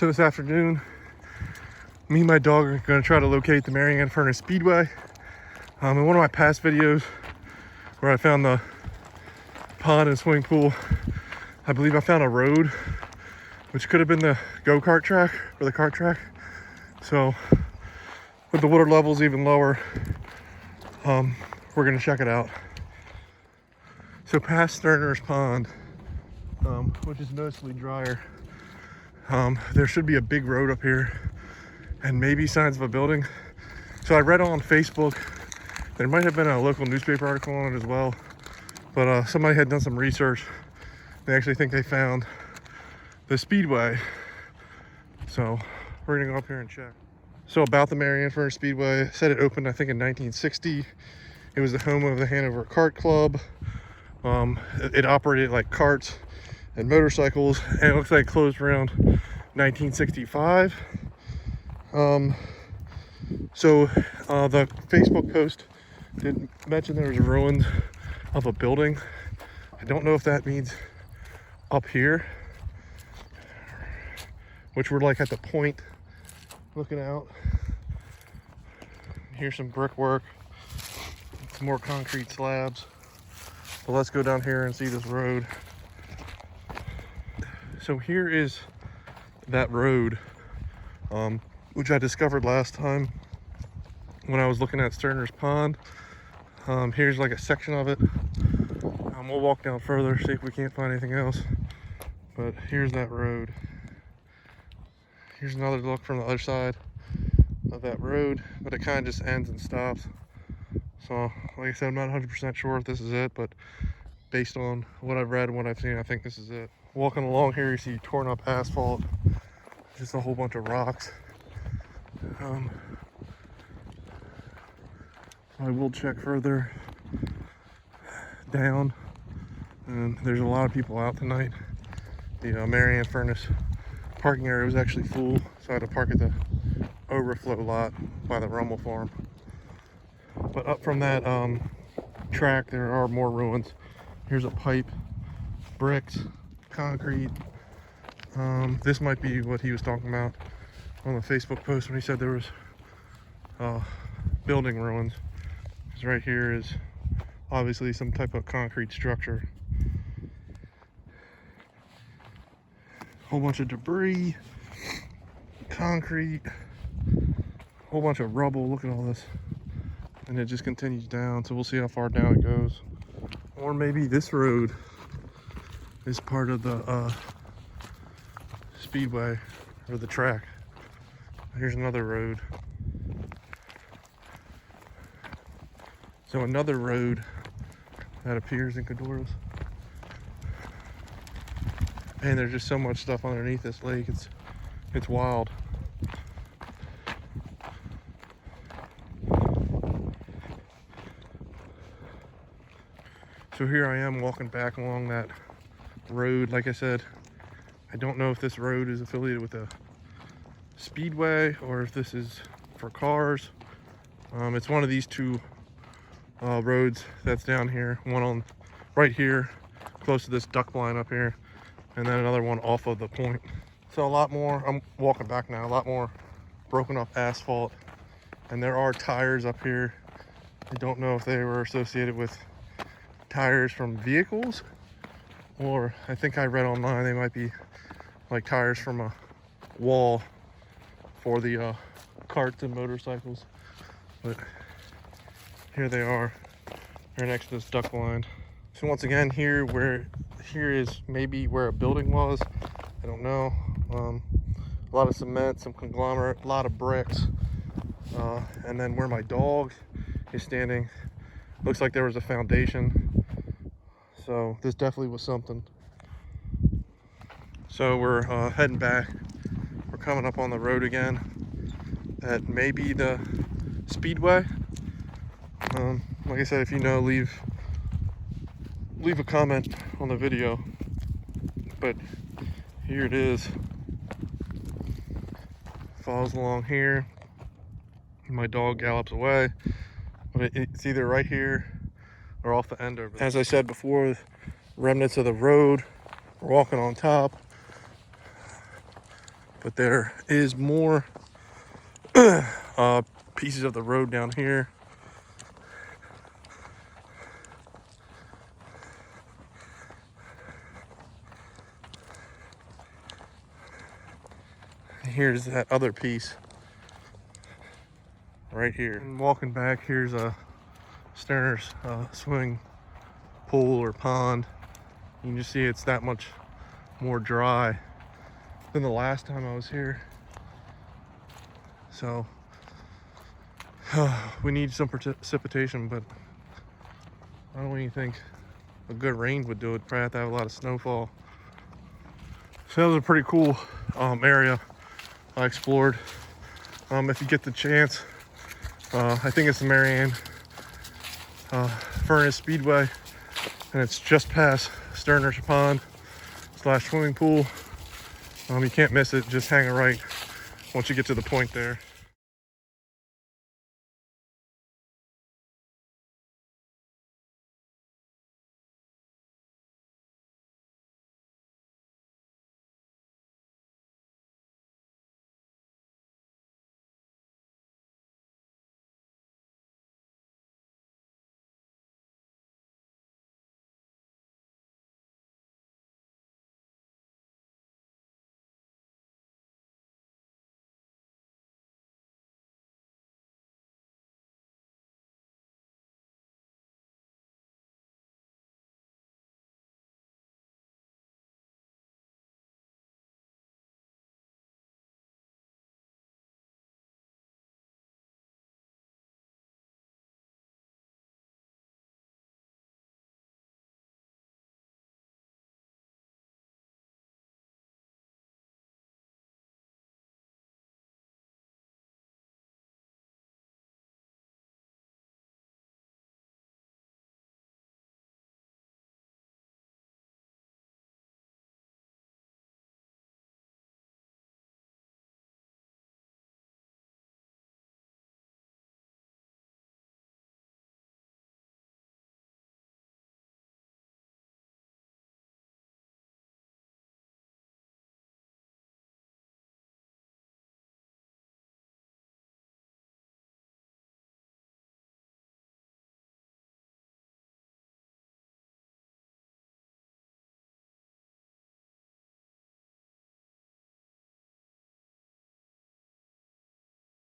So this afternoon, me and my dog are going to try to locate the Mary Ann Furnace Speedway. In one of my past videos where I found the pond and swimming pool, I believe I found a road, which could have been the go-kart track or the kart track. So with the water levels even lower, we're going to check it out. So past Sterner's Pond, which is noticeably drier, there should be a big road up here and maybe signs of a building. So I read on Facebook, there might have been a local newspaper article on it as well, but somebody had done some research. They actually think they found the Speedway. So we're gonna go up here and check. So about the Mary Ann Furnace Speedway, it said it opened I think in 1960. It was the home of the Hanover Kart Club. It operated like karts and motorcycles, and it looks like it closed around 1965. So the Facebook post did mention there was ruins of a building. I don't know if that means up here, which we're like at the point looking out. Here's some brickwork, some more concrete slabs. So let's go down here and see this road. So here is that road, which I discovered last time when I was looking at Sterner's Pond. Here's like a section of it. We'll walk down further, see if we can't find anything else. But here's that road. Here's another look from the other side of that road, but it kind of just ends and stops. So, like I said, I'm not 100% sure if this is it, but based on what I've read and what I've seen, I think this is it. Walking along here, you see torn up asphalt, just a whole bunch of rocks. I will check further down, and there's a lot of people out tonight. The Mary Ann Furnace parking area was actually full, so I had to park at the overflow lot by the Rummel farm. But up from that track, there are more ruins. Here's a pipe, bricks, concrete. This might be what he was talking about on the Facebook post when he said there was building ruins. Because right here is obviously some type of concrete structure. Whole bunch of debris, concrete, whole bunch of rubble. Look at all this. And it just continues down, so we'll see how far down it goes. Or maybe this road is part of the Speedway or the track. Here's another road. So another road that appears in Cadorus. And there's just so much stuff underneath this lake. It's wild. So here I am walking back along that road. Like I said, I don't know if this road is affiliated with a Speedway or if this is for cars. It's one of these two roads that's down here. One on right here, close to this duck blind up here, and then another one off of the point. So a lot more, I'm walking back now, a lot more broken up asphalt. And there are tires up here. I don't know if they were associated with tires from vehicles, or I think I read online they might be like tires from a wall for the carts and motorcycles. But here they are. They're next to this duck blind. So once again, here is maybe where a building was. I don't know. A lot of cement, some conglomerate, a lot of bricks, and then where my dog is standing, looks like there was a foundation. So this definitely was something. So we're heading back. We're coming up on the road again. That may be the Speedway. Like I said, if you know, leave a comment on the video. But here it is. Follows along here. My dog gallops away. But it's either right here or off the end over there. As I said before, remnants of the road. We're walking on top. But there is more pieces of the road down here. Here's that other piece right here. And walking back, here's a Sterner's swimming pool or pond. You can just see it's that much more dry than the last time I was here. So we need some precipitation, but I don't even think a good rain would do it. Probably have to have a lot of snowfall. So that was a pretty cool area I explored. If you get the chance, I think it's the Mary Ann Furnace Speedway, and it's just past Sterner's Pond / swimming pool. You can't miss it. Just hang a right once you get to the point there.